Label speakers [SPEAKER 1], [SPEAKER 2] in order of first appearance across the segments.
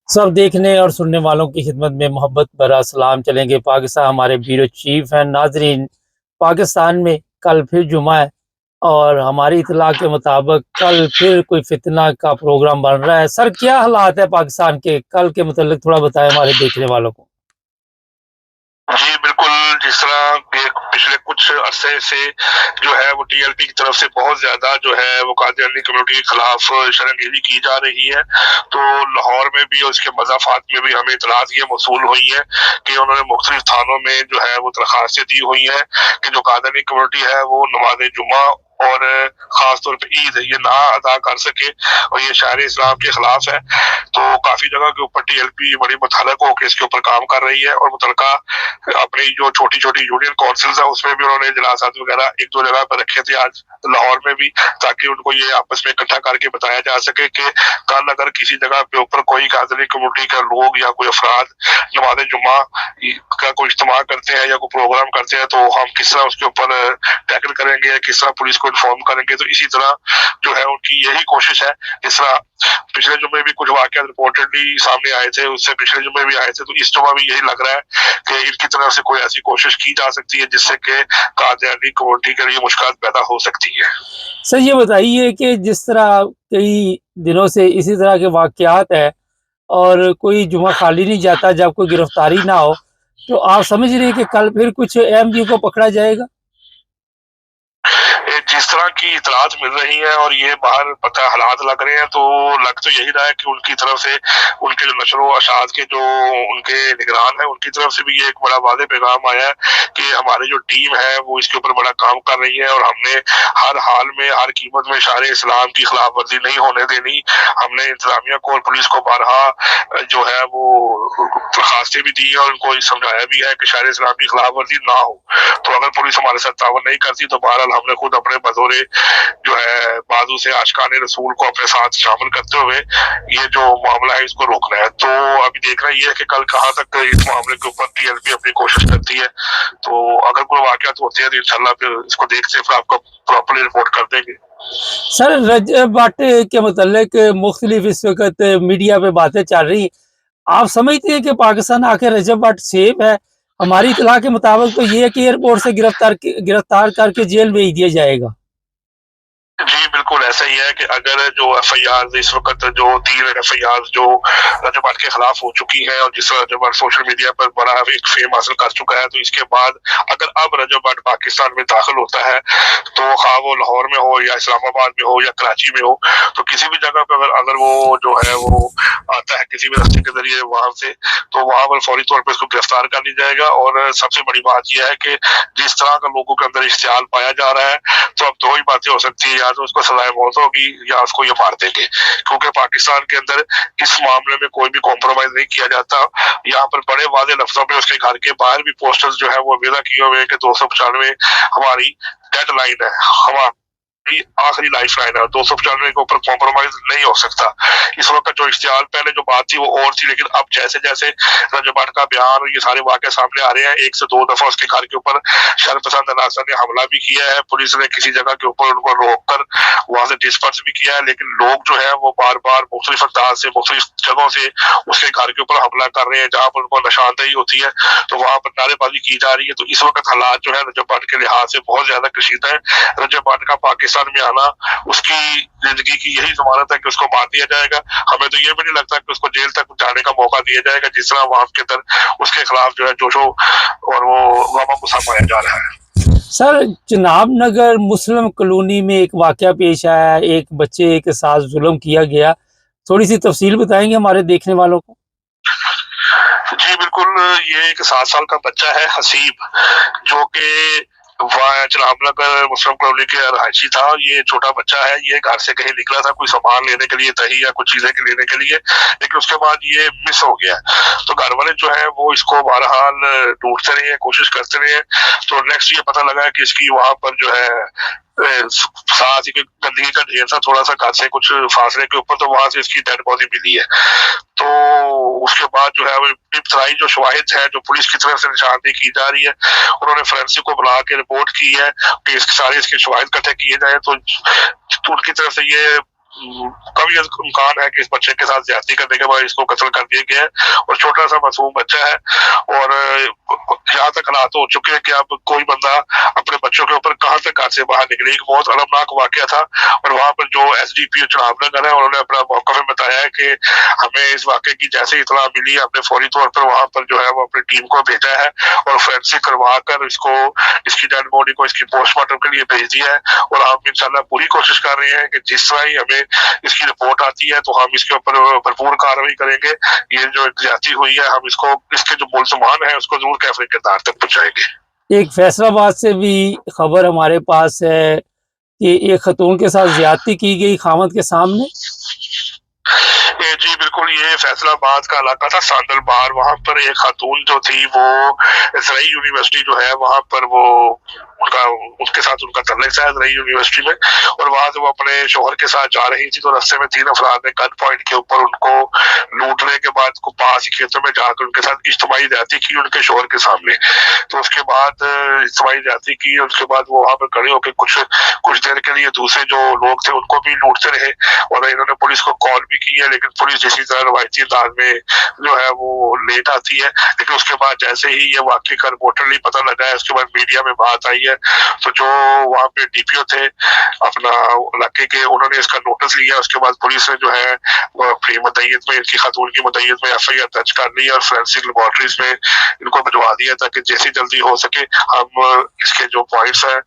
[SPEAKER 1] सब देखने और सुनने वालों की खिदमत में मोहब्बत भरा सलाम चलेंगे। पाकिस्तान हमारे ब्यूरो चीफ हैं। नाजरीन, पाकिस्तान में कल फिर जुमा है और हमारी इतला के मुताबिक कल फिर कोई फितना का प्रोग्राम बन रहा है। सर, क्या हालात है पाकिस्तान के? कल के मुतालिक थोड़ा बताएं हमारे देखने वालों को।
[SPEAKER 2] जी बिल्कुल, जिस तरह के पिछले कुछ अरसे से जो है वो टीएलपी की तरफ से बहुत ज्यादा जो है वो कादियानी कम्युनिटी के खिलाफ शरंगेजी की जा रही है, तो लाहौर में भी और उसके मज़ाफ़ात में भी हमें इतलात ये मौसूल हुई है कि उन्होंने मुख्तलिफ थानों में जो है वो दरखास्तें दी हुई हैं कि जो कादियानी कम्युनिटी है वो नमाज जुमा और खास तौर पे ईद ये ना अदा कर सके और ये शायर इस्लाम के खिलाफ है। तो काफी जगह के ऊपर टीएलपी बड़ी मुतहलक होकर इसके ऊपर काम कर रही है और मुतलका अपनी जो छोटी छोटी यूनियन काउंसिल्स है उसमें भी उन्होंने इजलासात वगैरह एक दो जगह पर रखे थे आज लाहौर में भी, ताकि उनको ये आपस में इकट्ठा करके बताया जा सके कि कल अगर किसी जगह पे ऊपर कोई कादरी कम्युनिटी का लोग या कोई अफराद नमाज जुमा का कोई इज्तिमा करते हैं या कोई प्रोग्राम करते हैं तो हम किस तरह उसके ऊपर टैकल करेंगे या किस तरह पुलिस को इन्फॉर्म करेंगे। तो इसी तरह जो है उनकी यही कोशिश है। जिस तरह पिछले जुम्मे भी कुछ वाकया रिपोर्टेडली सामने आए थे, उससे पिछले जुम्मे भी आए थे, तो इस जुम्मा भी यही लग रहा है कि इनकी तरफ से कोई ऐसी कोशिश की जा सकती है जिससे कि कादियानी कम्युनिटी के लिए मुश्किल पैदा हो सकती है।
[SPEAKER 1] सर, ये बताइए कि जिस तरह कई दिनों से इसी तरह के वाकयात है और कोई जुमा खाली नहीं जाता जब कोई गिरफ्तारी ना हो, तो आप समझ रहे हैं कि कल फिर कुछ अहमदियों को पकड़ा जाएगा?
[SPEAKER 2] जिस तरह की इतलात मिल रही है और ये बाहर पता हालात लग रहे हैं, तो लग तो यही रहा है कि उनकी तरफ से उनके जो नशर अशात के जो उनके निगरान है उनकी तरफ से भी ये एक बड़ा वादे पैगाम आया है कि हमारी जो टीम है वो इसके ऊपर बड़ा काम कर रही है और हमने हर हाल में हर कीमत में शायर इस्लाम की खिलाफ वर्जी नहीं होने देनी। हमने इंतजामिया को और पुलिस को बारहा जो है वो दरखास्तें भी दी है और उनको समझाया भी है कि शायर इस्लाम की खिलाफ वर्जी ना हो। तो अगर पुलिस हमारे साथ तावन नहीं करती तो बहरहाल हमने खुद अपने बदौरे जो है बाजू से आशिकाने रसूल को अपने साथ शामिल करते हुए ये जो मामला है इसको रोकना है। तो अभी देखना ये है कि कल कहाँ तक इस मामले के ऊपर टीएलपी अपनी कोशिश करती है। तो अगर कोई वाकयात होती है तो इंशाल्लाह फिर इसको देखते फिर आपको प्रॉपर्ली रिपोर्ट कर देंगे।
[SPEAKER 1] सर, रजब भट्ट के मुतल्लिक मुख्तलिफ इस वक्त मीडिया पे बातें चल रही। आप समझते हैं कि पाकिस्तान आखिर रजब भट्ट सेफ है? हमारी इतला के मुताबिक तो ये है कि एयरपोर्ट से गिरफ्तार करके जेल भेज दिया जाएगा।
[SPEAKER 2] जी बिल्कुल ऐसा ही है कि अगर जो एफआईआर इस वक्त जो 3 एफआईआर जो रजब भट्ट के खिलाफ हो चुकी है और जिस रजब भट्ट सोशल मीडिया पर बड़ा एक फेम हासिल कर चुका है, तो इसके बाद अगर अब रजब भट्ट पाकिस्तान में दाखिल होता है तो खा वो लाहौर में हो या इस्लामाबाद में हो या कराची में हो, तो किसी भी जगह पर अगर वो जो है वो आता है किसी भी रास्ते के जरिए वहां से, तो वहां पर फौरी तौर पर उसको गिरफ्तार कर लिया जाएगा। और सबसे बड़ी बात यह है कि जिस तरह का लोगों के अंदर इश्तियाल पाया जा रहा है, तो अब दो ही बातें हो सकती है, या तो उसको सजाए मौत होगी या उसको ये मार देंगे, क्योंकि पाकिस्तान के अंदर इस मामले में कोई भी कॉम्प्रोमाइज नहीं किया जाता। यहाँ पर बड़े वादे लफ्जों में उसके घर के बाहर भी पोस्टर्स जो है वो विदा किए हुए हैं कि 295 हमारी डेडलाइन है, हमारी आखिरी लाइफ लाइन है, 295 के ऊपर कॉम्प्रोमाइज नहीं हो सकता। इस वक्त जो इश्तिहार पहले जो बात थी वो और थी, लेकिन अब जैसे जैसे रजब भट्ट का बयान और ये सारे वाकये सामने आ रहे हैं, 1 से 2 दफा उसके घर के ऊपर शरपसंद अनासर ने हमला भी किया है, पुलिस ने किसी जगह के ऊपर उनको रोक कर वहां से डिस्पर्स भी किया है, लेकिन लोग जो है वो बार बार मुख्तलिफ अंदाज से मुख्तलिफ जगहों से उसके घर के ऊपर हमला कर रहे हैं। जहाँ पर उनको निशानदेही होती है तो वहां पर नारेबाजी की जा रही है। तो इस वक्त हालात जो है रजब भट्ट के लिहाज से बहुत ज्यादा कशीदा है। रजब भट्ट का पाकिस्तान में आना उसकी जिंदगी की यही जमानत है कि उसको मार दिया जाएगा। हमें तो ये भी नहीं लगता कि उसको जेल तक जाने का मौका दिया जाएगा, जिस तरह वहां के अंदर उसके खिलाफ जो है जोशो और वो गमा गुस्सा पाया जा रहा है।
[SPEAKER 1] सर, जनाब नगर मुस्लिम कॉलोनी में एक वाकया पेश आया, एक बच्चे के साथ जुल्म किया गया। थोड़ी सी तफसील बताएंगे हमारे देखने वालों को?
[SPEAKER 2] जी बिल्कुल, ये एक 7 साल का बच्चा है हसीब, जो कि जनाबनगर मुस्लिम कॉलोनी के रहायशी था। ये छोटा बच्चा है, ये घर से कहीं निकला था कोई सामान लेने के लिए, दही या कुछ चीजें लेने के लिए, लेकिन उसके बाद ये मिस हो गया। तो घर वाले जो है वो इसको बहरहाल ढूंढते रहे, कोशिश करते रहे। तो नेक्स्ट ये पता लगा कि इसकी वहां पर जो है साथ ही गंदगी का ढेर था थोड़ा सा घर से कुछ फासले के ऊपर, तो वहां से इसकी डेड बॉडी मिली है। तो उसके बाद जो है इब्तदाई जो शवाहिद है जो पुलिस की तरफ से निशानदेही की जा रही है, उन्होंने फोरेंसिक को बुला के रिपोर्ट की है कि सारे इसके शवाहिद इकट्ठे किए जाए। तो उनकी तरफ से ये कभी इम्कान है कि इस बच्चे के साथ ज्यादती करने के बाद इसको कत्ल कर दिया गया है और छोटा सा मासूम बच्चा है। और यहाँ तक हालात हो चुके हैं कि अब कोई बंदा अपने बच्चों के ऊपर कहाँ से घर से बाहर निकले। एक बहुत अलमनाक वाकया था और वहां पर जो SDPO चुनाव नगर है उन्होंने अपना मौका में बताया है कि हमें इस वाकये की जैसे इतला मिली, हमने फौरी तौर पर वहां पर जो है वो अपनी टीम को भेजा है और फोरेंसिक करवा कर इसकी डेड बॉडी को इसकी पोस्टमार्टम के लिए भेज दिया है। और हम इंशाल्लाह पूरी कोशिश कर रहे हैं कि जिस तरह ही हमें इसकी रिपोर्ट आती है तो हम इसके ऊपर भरपूर कार्रवाई करेंगे। ये जो ज्यादती हुई है हम इसके जो मुलजमान है उसको जरूर कैफरे किरदार तक पहुंचाएंगे।
[SPEAKER 1] एक फैसलाबाद से भी खबर हमारे पास है कि एक खतून के साथ ज्यादती की गई खामद के सामने।
[SPEAKER 2] जी बिल्कुल, ये फैसलाबाद का इलाका था सांदल बार, वहां पर एक खातून जो थी वो इसराई यूनिवर्सिटी जो है वहां पर वो उसके साथ उनका तल्लुक था इसराई यूनिवर्सिटी में और वहां से वो अपने शोहर के साथ जा रही थी तो रास्ते में 3 अफराद ने गन पॉइंट के ऊपर उनको लूटने के बाद पास ही खेतों में जाकर उनके साथ इज्तिमाई ज्यादती की उनके शोहर के सामने। तो उसके बाद इज्तिमाई ज्यादती की, उसके बाद वो वहां पर खड़े होकर कुछ देर के लिए दूसरे जो लोग थे उनको भी लूटते रहे और इन्होंने पुलिस को कॉल भी की है, लेकिन पुलिस जिसी तरह रवायती अंदाज में जो है वो लेट आती है। लेकिन उसके बाद जैसे ही ये वाकई का रिपोर्टरली पता लगा है उसके बाद मीडिया में बात आई है तो जो वहाँ पे DPO थे अपना इलाके के उन्होंने इसका नोटिस लिया। उसके बाद पुलिस ने जो है अपनी मुद्दईयत में इनकी खातून की मुद्दईयत में FIR दर्ज कर ली और फोरेंसिक लेबोरेटरीज में इनको भिजवा दिया ताकि जैसी जल्दी हो सके हम इसके जो पॉइंट्स हैं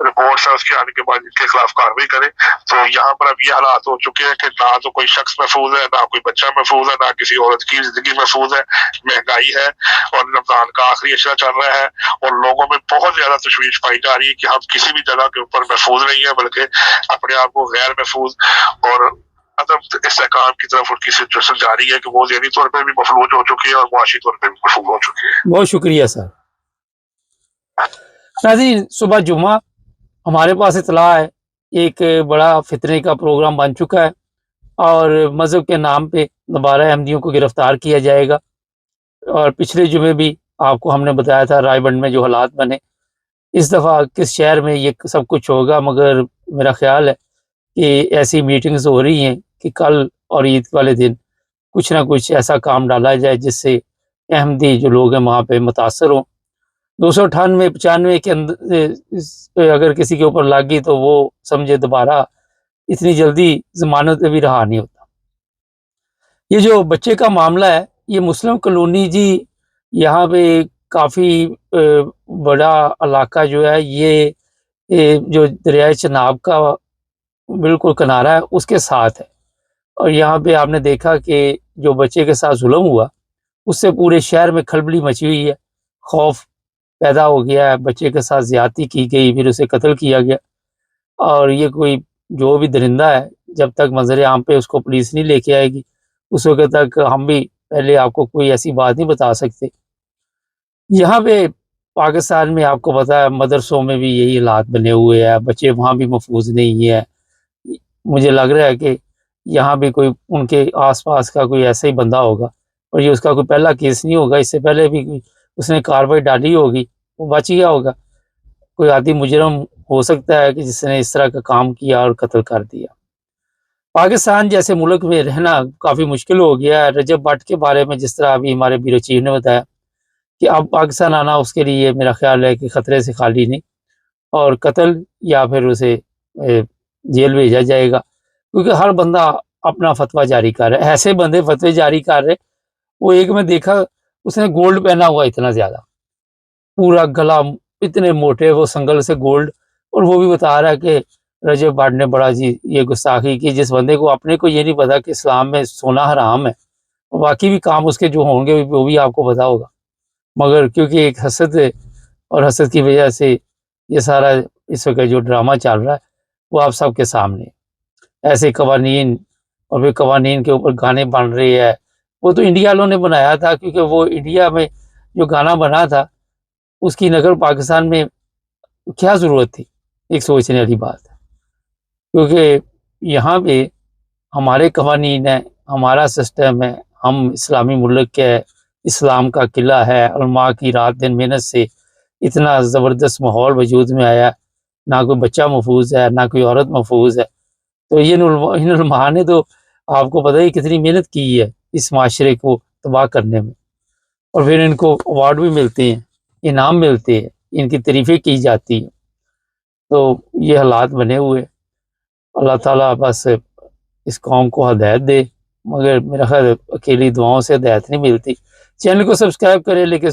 [SPEAKER 2] रिपोर्ट्स है उसके आने के बाद इनके खिलाफ कार्रवाई करें। तो यहाँ पर अब ये हालात हो चुके हैं कि ना तो कोई शख्स महफूज है, ना कोई बच्चा महफूज है, ना किसी औरत की जिंदगी महफूज है। महंगाई है और रमजान का आखिरी अशरा चल रहा है और लोगों में बहुत ज्यादा तशवीश पाई जा रही है कि हम किसी भी जगह के ऊपर महफूज नहीं है बल्कि अपने आप को गैर महफूज और इस्तेहकाम की तरफ उनकी सिचुएशन जा रही है कि वो ज़हनी तौर पर भी मफलूज हो चुकी है और मुआशी तौर पर भी मफलूज हो चुकी है।
[SPEAKER 1] बहुत शुक्रिया सर। नाज़रीन, सुबह जुमा हमारे पास इतला है एक बड़ा फितने का प्रोग्राम बन चुका है और मज़हब के नाम पे दोबारा अहमदियों को गिरफ्तार किया जाएगा। और पिछले जुमे भी आपको हमने बताया था रायबंड में जो हालात बने, इस दफ़ा किस शहर में ये सब कुछ होगा, मगर मेरा ख्याल है कि ऐसी मीटिंग्स हो रही हैं कि कल और ईद वाले दिन कुछ ना कुछ ऐसा काम डाला जाए जिससे अहमदी जो लोग हैं वहाँ पे मुतासर हों। 298-95 के अंदर अगर किसी के ऊपर लग गई तो वो समझे दोबारा इतनी जल्दी ज़मानत पे भी रहा नहीं होता। ये जो बच्चे का मामला है ये मुस्लिम कॉलोनी जी, यहाँ पे काफ़ी बड़ा इलाका जो है ये जो दरियाए चनाब का बिल्कुल किनारा है उसके साथ है। और यहाँ पे आपने देखा कि जो बच्चे के साथ जुल्म हुआ उससे पूरे शहर में खलबली मची हुई है, खौफ पैदा हो गया है, बच्चे के साथ ज़्यादती की गई, फिर उसे कत्ल किया गया। और ये कोई जो भी दरिंदा है जब तक मंजर आम पे उसको पुलिस नहीं लेके आएगी उस वक्त तक हम भी पहले आपको कोई ऐसी बात नहीं बता सकते। यहाँ पे पाकिस्तान में आपको पता है मदरसों में भी यही हालात बने हुए हैं, बच्चे वहाँ भी महफूज नहीं है। मुझे लग रहा है कि यहाँ भी कोई उनके आसपास का कोई ऐसा ही बंदा होगा और ये उसका कोई पहला केस नहीं होगा, इससे पहले भी उसने कार्रवाई डाली होगी, वो बच गया होगा। कोई आदि मुजरम हो सकता है कि जिसने इस तरह का काम किया और कत्ल कर दिया। पाकिस्तान जैसे मुल्क में रहना काफ़ी मुश्किल हो गया है। रजब भट्ट के बारे में जिस तरह अभी हमारे ब्यूरो चीफ ने बताया कि अब पाकिस्तान आना उसके लिए मेरा ख्याल है कि ख़तरे से खाली नहीं और कत्ल या फिर उसे जेल भेजा जाएगा, क्योंकि हर बंदा अपना फतवा जारी कर रहा है। ऐसे बंदे फतवे जारी कर रहे, वो एक में देखा उसने गोल्ड पहना हुआ इतना ज़्यादा, पूरा गला इतने मोटे वो संगल से गोल्ड, और वो भी बता रहा है कि रजब भट्ट ने बड़ा जी ये गुस्ताखी की। जिस बंदे को अपने को ये नहीं पता कि इस्लाम में सोना हराम है, बाकी भी काम उसके जो होंगे वो भी आपको पता होगा, मगर क्योंकि एक हसद है और हसद की वजह से ये सारा इस वक्त जो ड्रामा चल रहा है वो आप सबके सामने। ऐसे कवानीन और फिर कवानीन के ऊपर गाने बन रहे हैं, वो तो इंडिया वालों ने बनाया था, क्योंकि वो इंडिया में जो गाना बना था उसकी नकल पाकिस्तान में क्या ज़रूरत थी, एक सोचने वाली बात है। क्योंकि यहाँ पे हमारे कवानीन है, हमारा सिस्टम है, हम इस्लामी मुल्क के इस्लाम का किला है, उलमा की रात दिन मेहनत से इतना ज़बरदस्त माहौल वजूद में आया, ना कोई बच्चा महफूज है ना कोई औरत महफूज है। تو یہ ان علماء نے تو آپ کو پتہ ہی کتنی محنت کی ہے اس معاشرے کو تباہ کرنے میں، اور پھر ان کو ایوارڈ بھی ملتے ہیں، انعام ملتے ہیں، ان کی تعریفیں کی جاتی ہیں۔ تو یہ حالات بنے ہوئے، اللہ تعالیٰ بس اس قوم کو ہدایت دے، مگر میرا خیال اکیلی دعاؤں سے ہدایت نہیں ملتی۔ چینل کو سبسکرائب کریں، لیکن